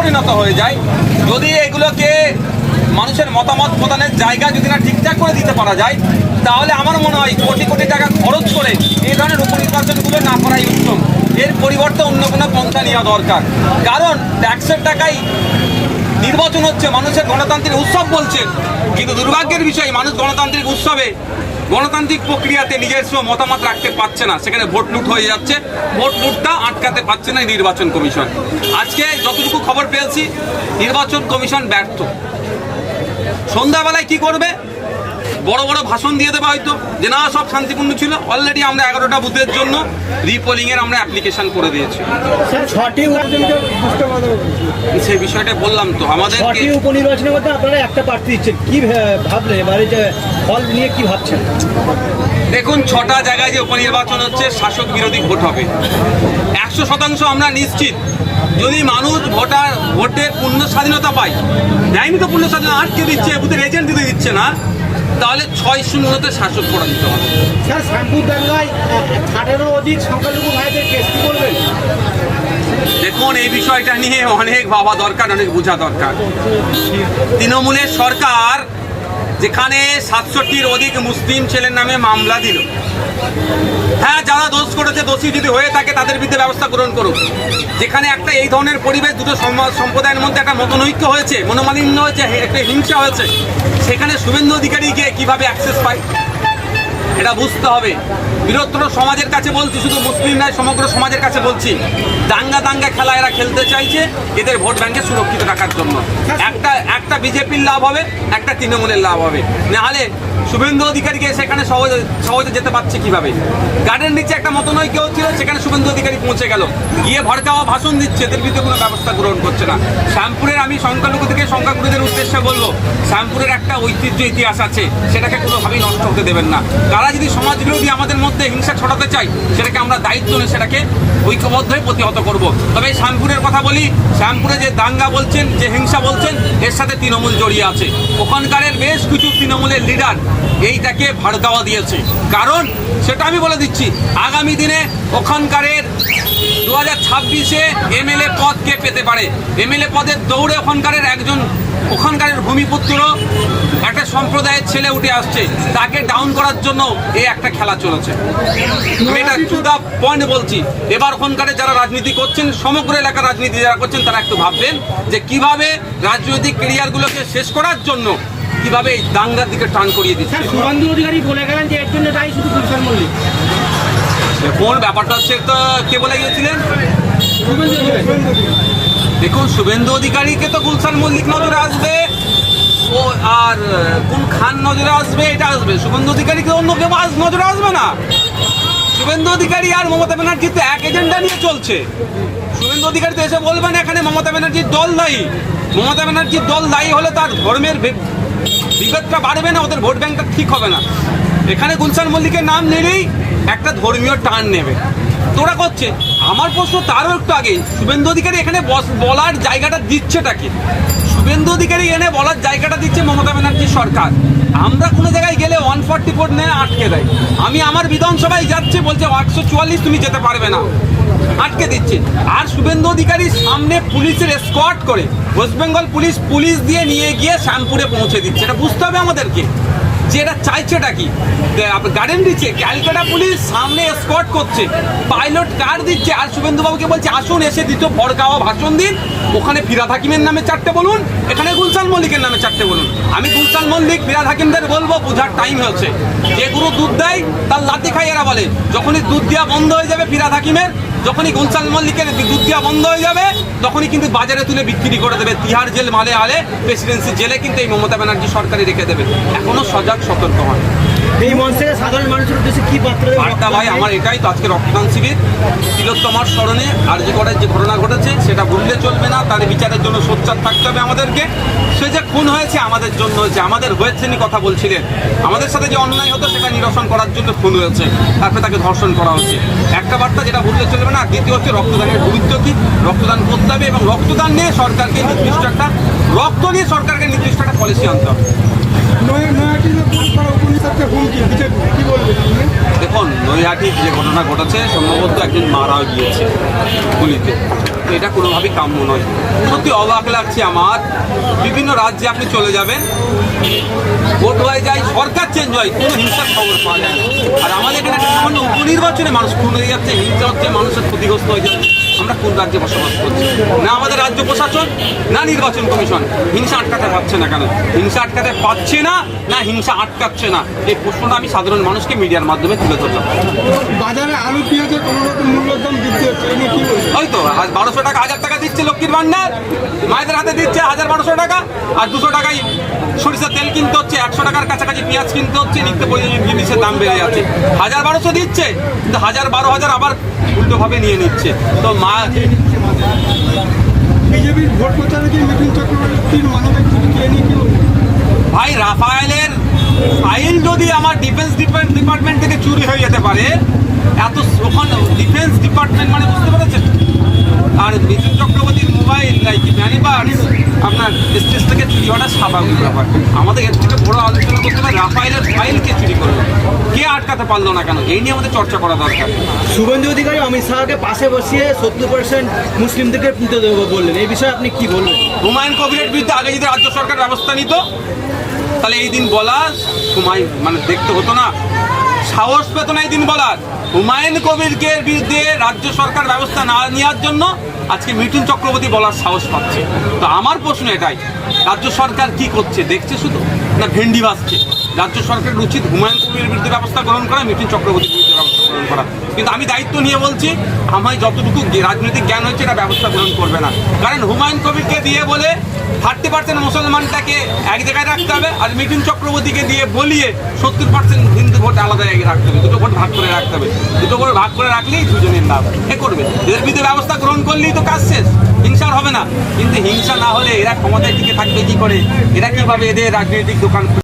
পরিণত হয়ে যায়। যদি এগুলোকে মানুষের মতামত প্রদানের জায়গা যদি না ঠিকঠাক করে দিতে পারা যায়, তাহলে আমার মনে হয় কোটি কোটি টাকা খরচ করে এই ধরনের উপনির্বাচনগুলো না করাই উত্তম। এর পরিবর্তে অন্য কোনো পন্থা নেওয়া দরকার। কারণ ট্যাক্সের টাকায় নির্বাচন হচ্ছে, মানুষের গণতান্ত্রিক উৎসব বলছেন, কিন্তু দুর্ভাগ্যের বিষয় মানুষ গণতান্ত্রিক উৎসবে গণতান্ত্রিক প্রক্রিয়াতে নিজস্ব মতামত রাখতে পারছে না, সেখানে ভোট লুট হয়ে যাচ্ছে। ভোট লুটটা আটকাতে পারছে না নির্বাচন কমিশন। আজকে যতটুকু খবর পেয়েছি, নির্বাচন কমিশন ব্যর্থ। সন্ধ্যাবেলায় কি করবে? বড় বড় ভাষণ দিয়ে দেবে হয়তো যে না সব শান্তিপূর্ণ ছিল। অলরেডি আমরা 11টা বুথের জন্য রিপোলিংয়ের আমরা অ্যাপ্লিকেশন করে দিয়েছি। সেই বিষয়টা বললাম তো, আমাদের উপনির্বাচনের মধ্যে আপনারা একটা প্রার্থী দিচ্ছেন, কি ভাবলেন এবারে যে ফল নিয়ে কি ভাবছেন? দেখুন, 6টা জায়গায় যে উপনির্বাচন হচ্ছে শাসক বিরোধী ভোট হবে। 100% আমরা নিশ্চিত যদি মানুষ ভোটের পূর্ণ স্বাধীনতা পায়, দেয়নি তো পূর্ণ স্বাধীনতা, আটকে দিচ্ছে, বুথের এজেন্ট দিতে দিচ্ছে না, তাহলে 6-0-তে শাসক করা দিতে হবে। স্যার, শ্যামপুর দাঙ্গায় 18 অধিক সংখ্যালঘু ভাইদের কেস কি করবেন? দেখুন, এই বিষয়টা নিয়ে অনেক ভাবা দরকার, অনেক বোঝা দরকার। তৃণমূলের সরকার যেখানে 67-র অধিক মুসলিম ছেলের নামে মামলা দিল, হ্যাঁ, যারা দোষ করেছে, দোষী যদি হয়ে থাকে তাদের বিরুদ্ধে ব্যবস্থা গ্রহণ করুক। যেখানে একটা এই ধরনের পরিবেশ, দুটো সম্প্রদায়ের মধ্যে একটা মতনৈক্য হয়েছে, মনোমালিন্য হয়েছে, একটা হিংসা হয়েছে, সেখানে শুভেন্দু অধিকারীকে কিভাবে অ্যাক্সেস পায় এটা বুঝতে হবে। বৃহত্তর সমাজের কাছে বলছি, শুধু মুসলিম নয়, সমগ্র সমাজের কাছে বলছি, দাঙ্গা খেলা এরা খেলতে চাইছে এদের ভোট ব্যাংকে সুরক্ষিত রাখার জন্য। একটা বিজেপির লাভ হবে, একটা তৃণমূলের লাভ হবে। নাহলে শুভেন্দু অধিকারীকে সেখানে সহজে যেতে পারছে কিভাবে? গার্ডেন নিচে একটা মতনৈক্য হচ্ছিল, সেখানে শুভেন্দু অধিকারী পৌঁছে গেল, গিয়ে ভড়কাওয়া ভাষণ দিচ্ছে, এদের বিরুদ্ধে কোনো ব্যবস্থা গ্রহণ করছে না। শ্যামপুরের, আমি সংখ্যালঘু থেকে সংখ্যাগুরুদের উদ্দেশ্যে বলবো, শ্যামপুরের একটা ঐতিহ্য ইতিহাস আছে, সেটাকে কোনোভাবেই নষ্ট হতে দেবেন না। তারা যদি সমাজ বিরোধী আমাদের মধ্যে হিংসা ছড়াতে চায়, সেটাকে আমরা দায়িত্ব নিয়ে সেটাকে ঐক্যবদ্ধ হয়ে প্রতিহত করব। তবে এই শ্যামপুরের কথা বলি, শ্যামপুরে যে দাঙ্গা বলছেন, যে হিংসা বলছেন, এর সাথে তৃণমূল জড়িয়ে আছে। ওখানকারের বেশ কিছু তৃণমূলের লিডার এইটাকে ভড়কাওয়া দিয়েছে। কারণ সেটা আমি বলে দিচ্ছি, আগামী দিনে ওখানকারের 2026-এ এমএলএ পদ কে পেতে পারে, এমএলএ পদের দৌড়ে ওখানকারের ভূমিপুত্র একটা সম্প্রদায়ের ছেলে উঠে আসছে, তাকে ডাউন করার জন্য এই একটা খেলা চলেছে। আমি এটা টু দা পয়েন্ট বলছি। এবার ওখানকারের যারা রাজনীতি করছেন, সমগ্র এলাকার রাজনীতি যারা করছেন, তারা একটু ভাববেন যে কিভাবে রাজনৈতিক ক্যারিয়ারগুলোকে শেষ করার জন্য কিভাবে এই দাঙ্গার দিকে টান করিয়ে দিচ্ছে। শুভেন্দু অধিকারী বলে গেলেন যে এর জন্য দায়ী শুধু গুলশান মল্লিক। কোন ব্যাপারটা হচ্ছে, তো কে বলে গিয়েছিলেন? দেখুন, শুভেন্দু অধিকারীকে তো গুলশান মল্লিক নজরে আসবে, ও আর কোন খান নজরে আসবে, এটা আসবে। শুভেন্দু অধিকারীকে অন্য কেউ নজরে আসবে না। শুভেন্দু অধিকারী আর মমতা ব্যানার্জি তো এক এজেন্ডা নিয়ে চলছে। শুভেন্দু অধিকারী তো এসে বলবেন এখানে মমতা ব্যানার্জির দল দায়ী। মমতা ব্যানার্জির দল দায়ী হলে তার ধর্মের বিভেদটা বাড়বে না, ওদের ভোট ব্যাংকটা ঠিক হবে না। এখানে গুলশান মল্লিকের নাম নিলেই একটা ধর্মীয় টান নেবে, তোরা করছে। আমার প্রশ্ন তারও একটু আগে, শুভেন্দু অধিকারী এখানে বলার জায়গাটা দিচ্ছেটা কি? শুভেন্দু অধিকারী এনে বলার জায়গাটা দিচ্ছে মমতা ব্যানার্জির সরকার। আমরা কোনো জায়গায় গেলে 144 নিয়ে আটকে দেয়। আমি আমার বিধানসভায় যাচ্ছি, বলছে 144 তুমি যেতে পারবে না, আটকে দিচ্ছে। আর শুভেন্দু অধিকারী সামনে পুলিশের এসকর্ট করে, ওয়েস্ট বেঙ্গল পুলিশ দিয়ে নিয়ে গিয়ে শ্যামপুরে পৌঁছে দিচ্ছে। এটা বুঝতে হবে আমাদেরকে যে এটা চাইছেটা কি। গার্ডেন দিচ্ছে, ক্যালকাটা পুলিশ সামনে এসকর্ট করছে, পাইলট কার দিচ্ছে, আর শুভেন্দুবাবুকে বলছে আসুন, এসে দ্বিতীয় ভড়কাওয়া ভাষণ দিন। ওখানে ফিরাদ হাকিমের নামে 4টে বলুন, এখানে গুলশান মল্লিকের নামে 4টে বলুন। আমি গুলশান মল্লিক, ফিরাদ হাকিমদের বলবো, বোঝার টাইম হচ্ছে। যে গুরু দুধ দেয় তার লাথি খাই এরা বলে। যখনই দুধ দেওয়া বন্ধ হয়ে যাবে ফিরাদ হাকিমের, যখনই গুলশান মল্লিকের দুধ দেওয়া বন্ধ হয়ে যাবে, তখনই কিন্তু বাজারে তুলে বিক্রি করে দেবে। তিহার জেল মালে আলে প্রেসিডেন্সি জেলে কিন্তু এই মমতা ব্যানার্জি সরকারই রেখে দেবে। এখনো সজাগ সতর্ক হয়। এই মঞ্চে সাধারণ মানুষের উদ্দেশ্যে কি বার্তা ভাই? আমার এটাই তো, আজকে রক্তদান শিবির, তিলোত্তমার স্মরণে আরজি করার যে ঘটনা ঘটেছে সেটা ভুললে চলবে না। তার বিচারের জন্য সোচ্চার থাকতে হবে আমাদেরকে। সে যে খুন হয়েছে আমাদের জন্য হয়েছে, আমাদের হয়েছে নি কথা বলছিলেন। আমাদের সাথে যে অন্যায় হতো সেটা নিরসন করার জন্য খুন হয়েছে, তারপরে তাকে ধর্ষণ করা হচ্ছে। একটা বার্তা যেটা ভুললে চলবে না। দ্বিতীয় হচ্ছে রক্তদানের গুরুত্ব কি, রক্তদান করতে হবে এবং রক্তদান নিয়ে সরকারকে নির্দিষ্ট একটা পলিসি আনতে হবে। দেখুন, নৈহাটির যে ঘটনা ঘটেছে সম্ভবত একজন মারা গিয়েছে গুলিতে, তো এটা কোনোভাবেই কাম্য নয়। সত্যি অবাক লাগছে আমার, বিভিন্ন রাজ্যে আপনি চলে যাবেন, ভোট হয়ে যায়, সরকার চেঞ্জ হয়, কোনো হিংসার খবর পাওয়া যায় না। আর আমাদের এখানে একটা সামান্য উপনির্বাচনে মানুষ খুন হয়ে যাচ্ছে, হিংসা হচ্ছে, মানুষের ক্ষতিগ্রস্ত হয়ে যাচ্ছে। আমরা কোন রাজ্যে বসবাস করছি? না আমাদের রাজ্য প্রশাসন, না নির্বাচন কমিশন হিংসা আটকাতে পারছে না। কেন হিংসা আটকাতে পারছে না, না হিংসা আটকাচ্ছে না? এই প্রশ্নটা আমি সাধারণ মানুষকে মিডিয়ার মাধ্যমে তুলে ধরলাম। বাজারে আলু পেঁয়াজের কোনো রকম মূল্যের দাম বৃদ্ধি হচ্ছে, এই নিয়ে কি বলবেন? হয়তো আজ 1200 টাকা 1000 টাকা দিচ্ছে লক্ষ্মীর ভান্ডার, মায়েদের হাতে দিচ্ছে 1200 টাকা, আর 200 টাকায় সরিষার তেল কিনতে হচ্ছে, 100 টাকার কাছাকাছি পেঁয়াজ কিনতে হচ্ছে, নিত্য প্রয়োজনীয় জিনিসের দাম বেড়ে যাচ্ছে। 1200 দিচ্ছে, কিন্তু 12,000 আবার উল্টোভাবে নিয়ে নিচ্ছে। তো বিজেপির ভোট প্রচারে কি মিঠুন চক্রবর্তীর মানবিক চুক্তি, এই নিয়ে কি বলবেন? ভাই, রাফায়েলের ফাইল যদি আমার ডিফেন্স ডিপার্টমেন্ট থেকে চুরি হয়ে যেতে পারে, এত ওখানে ডিফেন্স ডিপার্টমেন্ট মানে বুঝতে পেরেছেন? আর মিঠুন চক্রবর্তীর মোবাইল লাইক ম্যানিবার্স আপনার স্টেজ থেকে চুরি হওয়াটা স্বাভাবিক ব্যাপার। আমাদের এর থেকে বড় আলোচনা করতে হবে রাফায়েলের ফাইলকে চুরি করলো, কে আটকাতে পারলো না কেন, এই নিয়ে আমাদের চর্চা করা দরকার। শুভেন্দু অধিকারী অমিত শাহকে পাশে বসিয়ে 70% মুসলিমদেরকে পুঁতে দেবো বললেন, এই বিষয়ে আপনি কি বলবেন? হুমায়ুন কবিরের বিরুদ্ধে আগে যদি রাজ্য সরকার ব্যবস্থা নিত, তাহলে এই দিন বলা সময় মানে দেখতে হতো না, সাহস পেত না এই দিন বলার। হুমায়ুন কবিরকে বিরুদ্ধে রাজ্য সরকার ব্যবস্থা না নেওয়ার জন্য আজকে মিঠুন চক্রবর্তী বলার সাহস পাচ্ছে। তো আমার প্রশ্ন এটাই, রাজ্য সরকার কি করছে দেখছে শুধু, না ভেন্ডি বাজছে? রাজ্য সরকারের উচিত হুমায়ুন কবিরের বিরুদ্ধে ব্যবস্থা গ্রহণ করা, মিঠুন চক্রবর্তীর বিরুদ্ধে ব্যবস্থা গ্রহণ করা। কিন্তু আমি দায়িত্ব নিয়ে বলছি, আমায় যতটুকু রাজনৈতিক জ্ঞান হচ্ছে এটা ব্যবস্থা গ্রহণ করবে না। কারণ হুমায়ুন কবিরকে দিয়ে বলে 30% মুসলমানটাকে এক জায়গায় রাখতে হবে, আর মিঠুন চক্রবর্তীকে দিয়ে বলিয়ে 70% হিন্দু ভোট আলাদা জায়গায় রাখতে হবে, দুটো ভোট ভাগ করে রাখতে হবে। দুটো ভোট ভাগ করে রাখলেই দুজনের লাভ। এ করবে, এদের বিরুদ্ধে ব্যবস্থা গ্রহণ করলেই তো কাজ শেষ, হিংসার হবে না। কিন্তু হিংসা না হলে এরা ক্ষমতায় টিকে থাকবে কি করে? এরা কিভাবে এদের রাজনৈতিক দোকান